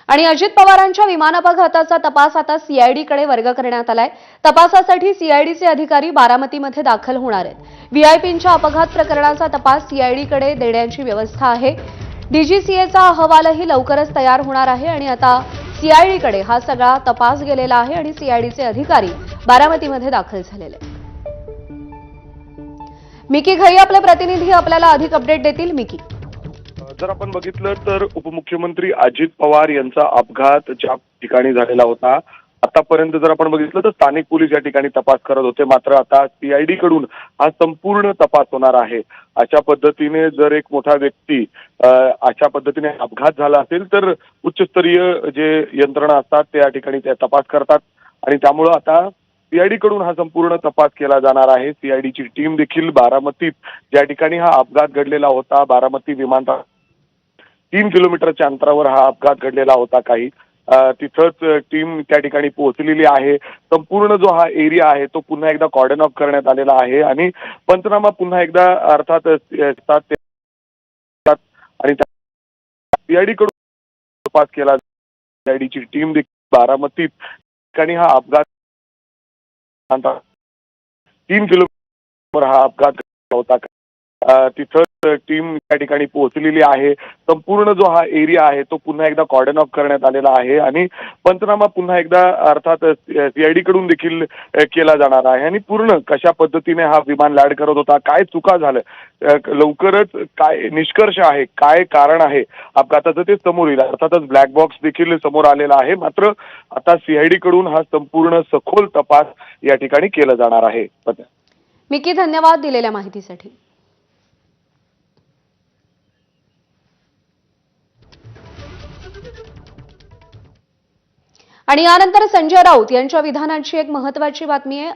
आणि अजित पवारांच्या विमान अपघाताचा तपास आता सीआयडीकडे वर्ग करण्यात आलाय। तपासासाठी सीआयडीचे अधिकारी बारामतीमध्ये दाखल होणार आहेत। व्हीआयपींच्या अपघात प्रकरणाचा तपास सीआयडीकडे देण्याची व्यवस्था आहे। डीजीसीएचा अहवालही लवकरच तयार होणार आहे आणि आता सीआयडीकडे हा सगळा तपास गेलेला आहे आणि सीआयडीचे अधिकारी बारामतीमध्ये दाखल झालेले आहेत। मिकी घई आपले प्रतिनिधी आपल्याला अधिक अपडेट देतील। मिकी, जर आपण बघितलं तर उपमुख्यमंत्री अजित पवार यांचा अपघात ज्या ठिकाणी झालेला होता, आतापर्यंत जर आपण बघितलं तर स्थानिक पोलीस या ठिकाणी तपास करत होते, मात्र आता सीआयडी कडून हा संपूर्ण तपास होणार आहे। अशा पद्धतीने जर एक मोठा व्यक्ती अशा पद्धतीने अपघात झाला असेल तर उच्चस्तरीय जे यंत्रणा असतात ते या ठिकाणी ते तपास करतात आणि त्यामुळे आता सीआयडी कडून हा संपूर्ण तपास केला जाणार आहे। सीआयडीची टीम देखील बारामतीत ज्या ठिकाणी हा अपघात घडलेला होता, बारामती विमानतळ 3 किलोमीटरच्या अंतरावर हा अपघात घडलेला होता। काही तिथंच टीम त्या ठिकाणी पोहोचलेली आहे। संपूर्ण जो हा एरिया आहे तो पुन्हा एकदा कॉर्डन ऑफ करण्यात आलेला आहे आणि पंचनामा पुन्हा एकदा अर्थात आणि सीआयडी कडून तपास केला। सीआयडीची टीम देखील बारामतीत ठिकाणी हा अपघात 3 किलोमीटर हा अपघात घडला होता। तिथंच टीम त्या ठिकाणी पोहोचलेली आहे। संपूर्ण जो हा एरिया आहे तो पुन्हा एकदा कॉर्डन ऑफ करण्यात आलेला आहे आणि पंचनामा पुन्हा एकदा अर्थात सीआयडी कडून देखील केला जाणार आहे आणि पूर्ण कशा पद्धतीने हा विमान लँड करत होता, काय चुका झाल्या, लवकरच काय निष्कर्ष आहे, काय कारण आहे अपघाताचं ते समोर येईल। अर्थातच ब्लॅक बॉक्स देखील समोर आलेला आहे, मात्र आता सीआयडी कडून हा संपूर्ण सखोल तपास या ठिकाणी केला जाणार आहे। मिकी, धन्यवाद दिलेल्या माहितीसाठी। आणि यानंतर संजय राऊत यांच्या विधानाची एक महत्त्वाची बातमी आहे।